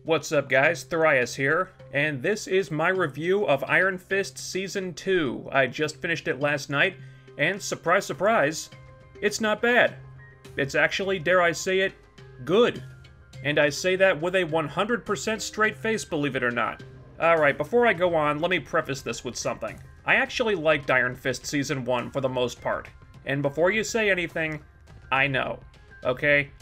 What's up guys, Thorias here, and this is my review of Iron Fist Season 2. I just finished it last night, and surprise surprise, it's not bad. It's actually, dare I say it, good. And I say that with a 100% straight face, believe it or not. Alright, before I go on, let me preface this with something. I actually liked Iron Fist Season 1 for the most part. And before you say anything, I know. Okay?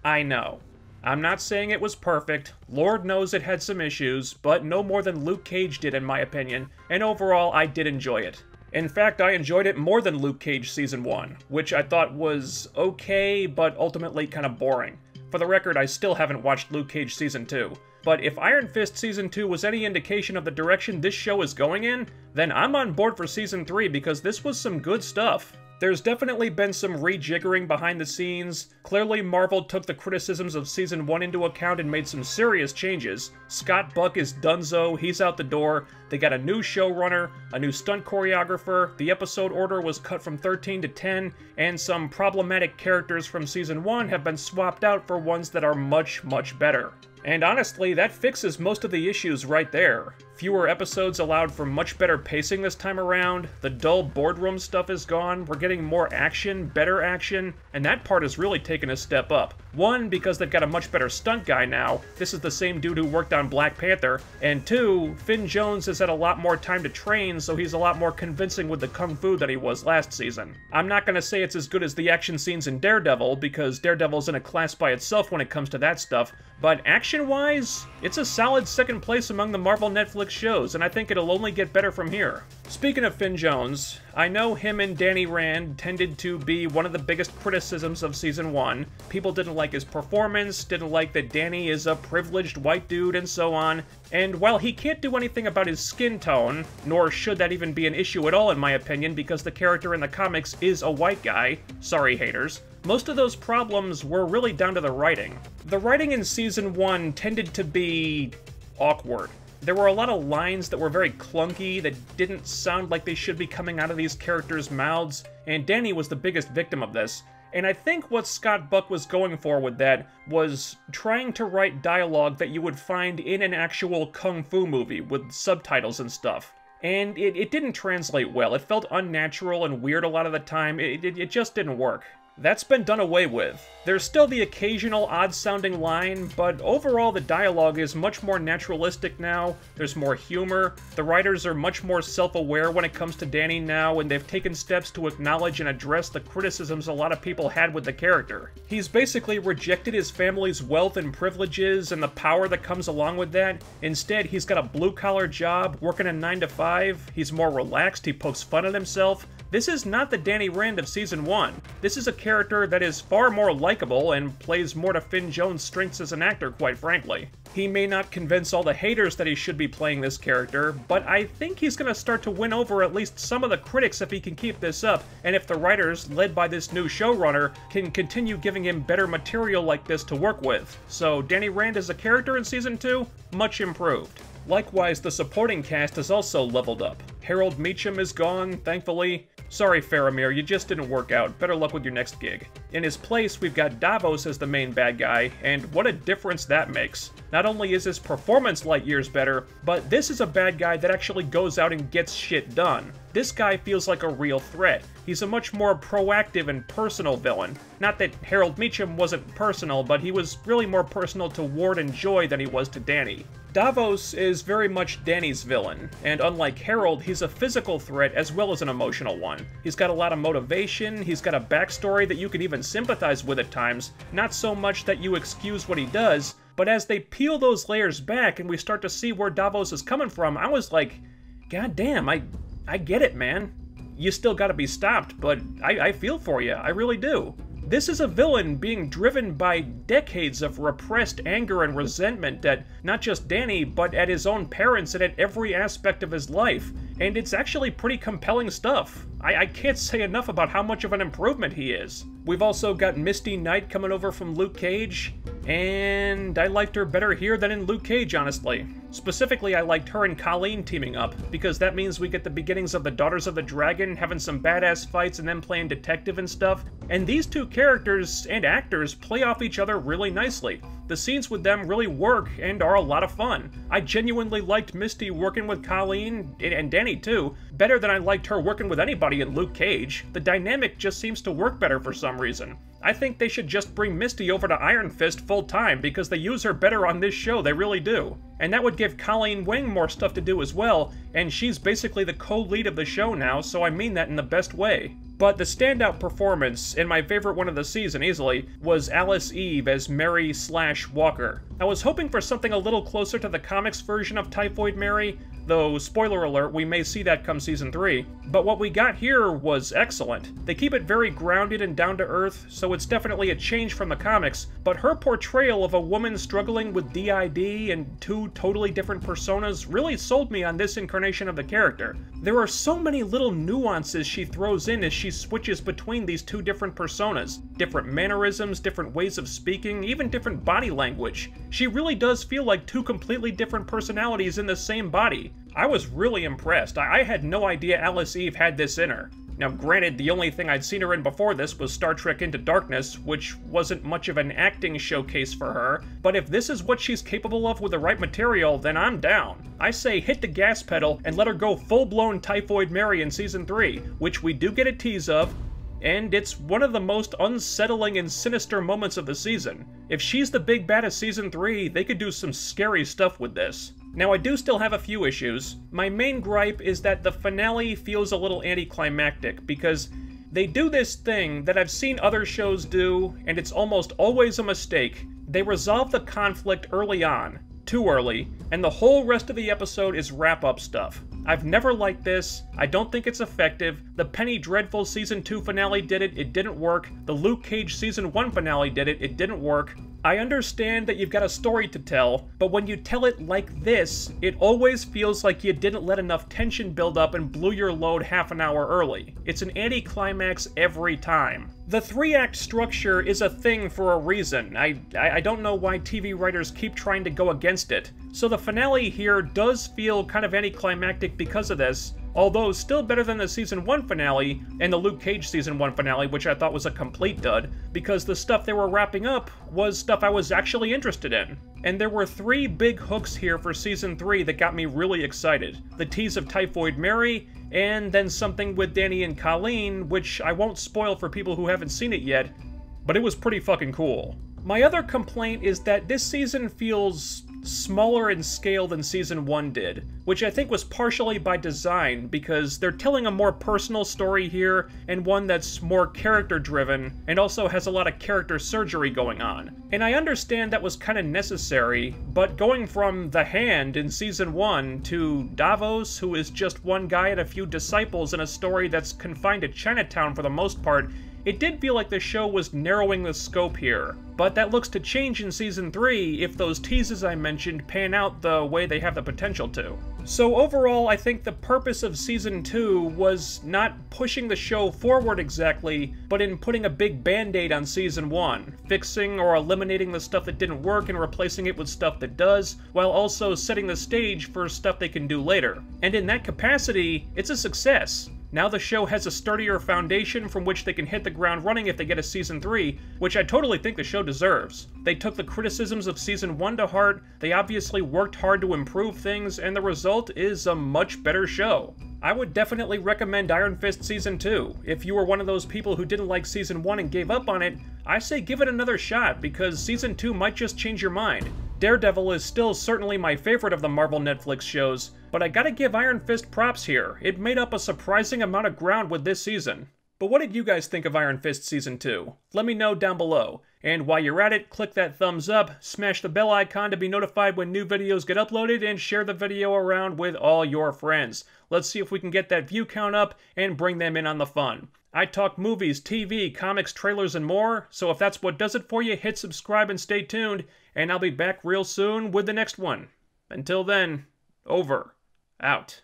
I know. I'm not saying it was perfect, Lord knows it had some issues, but no more than Luke Cage did in my opinion, and overall I did enjoy it. In fact, I enjoyed it more than Luke Cage Season 1, which I thought was okay, but ultimately kind of boring. For the record, I still haven't watched Luke Cage Season 2. But if Iron Fist Season 2 was any indication of the direction this show is going in, then I'm on board for Season 3 because this was some good stuff. There's definitely been some rejiggering behind the scenes. Clearly, Marvel took the criticisms of Season 1 into account and made some serious changes. Scott Buck is donezo, he's out the door. They got a new showrunner, a new stunt choreographer, the episode order was cut from 13 to 10, and some problematic characters from Season 1 have been swapped out for ones that are much, much better. And honestly, that fixes most of the issues right there. Fewer episodes allowed for much better pacing this time around, the dull boardroom stuff is gone, we're getting more action, better action, and that part has really taken a step up. One, because they've got a much better stunt guy now, this is the same dude who worked on Black Panther, and two, Finn Jones has had a lot more time to train, so he's a lot more convincing with the kung fu than he was last season. I'm not gonna say it's as good as the action scenes in Daredevil, because Daredevil's in a class by itself when it comes to that stuff, but action-wise, it's a solid second place among the Marvel Netflix shows, and I think it'll only get better from here. Speaking of Finn Jones, I know him and Danny Rand tended to be one of the biggest criticisms of Season 1. People didn't like his performance, didn't like that Danny is a privileged white dude, and so on. And while he can't do anything about his skin tone, nor should that even be an issue at all in my opinion, because the character in the comics is a white guy, sorry haters, most of those problems were really down to the writing. The writing in Season 1 tended to be awkward. There were a lot of lines that were very clunky, that didn't sound like they should be coming out of these characters' mouths, and Danny was the biggest victim of this. And I think what Scott Buck was going for with that was trying to write dialogue that you would find in an actual kung fu movie with subtitles and stuff. And it didn't translate well. It felt unnatural and weird a lot of the time. It just didn't work. That's been done away with. There's still the occasional odd-sounding line, but overall the dialogue is much more naturalistic now, there's more humor, the writers are much more self-aware when it comes to Danny now, and they've taken steps to acknowledge and address the criticisms a lot of people had with the character. He's basically rejected his family's wealth and privileges and the power that comes along with that. Instead, he's got a blue-collar job, working a 9 to 5, he's more relaxed, he pokes fun at himself. This is not the Danny Rand of Season 1. This is a character that is far more likable and plays more to Finn Jones' strengths as an actor, quite frankly. He may not convince all the haters that he should be playing this character, but I think he's gonna start to win over at least some of the critics if he can keep this up, and if the writers, led by this new showrunner, can continue giving him better material like this to work with. So Danny Rand as a character in Season 2, much improved. Likewise, the supporting cast has also leveled up. Harold Meacham is gone, thankfully. Sorry, Faramir, you just didn't work out. Better luck with your next gig. In his place, we've got Davos as the main bad guy, and what a difference that makes. Not only is his performance light years better, but this is a bad guy that actually goes out and gets shit done. This guy feels like a real threat. He's a much more proactive and personal villain. Not that Harold Meacham wasn't personal, but he was really more personal to Ward and Joy than he was to Danny. Davos is very much Danny's villain, and unlike Harold, he's a physical threat as well as an emotional one. He's got a lot of motivation, he's got a backstory that you can even sympathize with at times, not so much that you excuse what he does, but as they peel those layers back and we start to see where Davos is coming from, I was like, God damn, I get it, man. You still gotta be stopped, but I feel for you, I really do. This is a villain being driven by decades of repressed anger and resentment at not just Danny, but at his own parents and at every aspect of his life. And it's actually pretty compelling stuff. I can't say enough about how much of an improvement he is. We've also got Misty Knight coming over from Luke Cage, and I liked her better here than in Luke Cage, honestly. Specifically, I liked her and Colleen teaming up, because that means we get the beginnings of the Daughters of the Dragon having some badass fights and then playing detective and stuff. And these two characters and actors play off each other really nicely. The scenes with them really work and are a lot of fun. I genuinely liked Misty working with Colleen, and Danny too, better than I liked her working with anybody in Luke Cage. The dynamic just seems to work better for some reason. I think they should just bring Misty over to Iron Fist full-time because they use her better on this show, they really do. And that would give Colleen Wing more stuff to do as well, and she's basically the co-lead of the show now, so I mean that in the best way. But the standout performance, and my favorite one of the season easily, was Alice Eve as Mary/Walker. I was hoping for something a little closer to the comics version of Typhoid Mary, though, spoiler alert, we may see that come Season 3. But what we got here was excellent. They keep it very grounded and down to earth, so it's definitely a change from the comics, but her portrayal of a woman struggling with DID and two totally different personas really sold me on this incarnation of the character. There are so many little nuances she throws in as she switches between these two different personas. Different mannerisms, different ways of speaking, even different body language. She really does feel like two completely different personalities in the same body. I was really impressed. I had no idea Alice Eve had this in her. Now granted, the only thing I'd seen her in before this was Star Trek Into Darkness, which wasn't much of an acting showcase for her, but if this is what she's capable of with the right material, then I'm down. I say hit the gas pedal and let her go full-blown Typhoid Mary in Season 3, which we do get a tease of, and it's one of the most unsettling and sinister moments of the season. If she's the big bad of Season 3, they could do some scary stuff with this. Now, I do still have a few issues. My main gripe is that the finale feels a little anticlimactic, because they do this thing that I've seen other shows do, and it's almost always a mistake. They resolve the conflict early on, too early, and the whole rest of the episode is wrap-up stuff. I've never liked this, I don't think it's effective, the Penny Dreadful Season 2 finale did it, it didn't work, the Luke Cage Season 1 finale did it, it didn't work. I understand that you've got a story to tell, but when you tell it like this, it always feels like you didn't let enough tension build up and blew your load half an hour early. It's an anticlimax every time. The 3-act structure is a thing for a reason. I don't know why TV writers keep trying to go against it. So the finale here does feel kind of anticlimactic because of this, although still better than the Season 1 finale and the Luke Cage Season 1 finale, which I thought was a complete dud, because the stuff they were wrapping up was stuff I was actually interested in. And there were 3 big hooks here for Season 3 that got me really excited. The tease of Typhoid Mary, and then something with Danny and Colleen, which I won't spoil for people who haven't seen it yet, but it was pretty fucking cool. My other complaint is that this season feels smaller in scale than Season 1 did, which I think was partially by design, because they're telling a more personal story here, and one that's more character-driven, and also has a lot of character surgery going on. And I understand that was kind of necessary, but going from the Hand in Season 1 to Davos, who is just one guy and a few disciples in a story that's confined to Chinatown for the most part, it did feel like the show was narrowing the scope here, but that looks to change in Season 3 if those teases I mentioned pan out the way they have the potential to. So overall, I think the purpose of Season 2 was not pushing the show forward exactly, but in putting a big band-aid on Season 1, fixing or eliminating the stuff that didn't work and replacing it with stuff that does, while also setting the stage for stuff they can do later. And in that capacity, it's a success. Now the show has a sturdier foundation from which they can hit the ground running if they get a Season 3, which I totally think the show deserves. They took the criticisms of Season 1 to heart, they obviously worked hard to improve things, and the result is a much better show. I would definitely recommend Iron Fist Season 2. If you were one of those people who didn't like Season 1 and gave up on it, I say give it another shot, because Season 2 might just change your mind. Daredevil is still certainly my favorite of the Marvel Netflix shows, but I gotta give Iron Fist props here. It made up a surprising amount of ground with this season. But what did you guys think of Iron Fist Season 2? Let me know down below. And while you're at it, click that thumbs up, smash the bell icon to be notified when new videos get uploaded, and share the video around with all your friends. Let's see if we can get that view count up and bring them in on the fun. I talk movies, TV, comics, trailers, and more, so if that's what does it for you, hit subscribe and stay tuned, and I'll be back real soon with the next one. Until then, over. Out.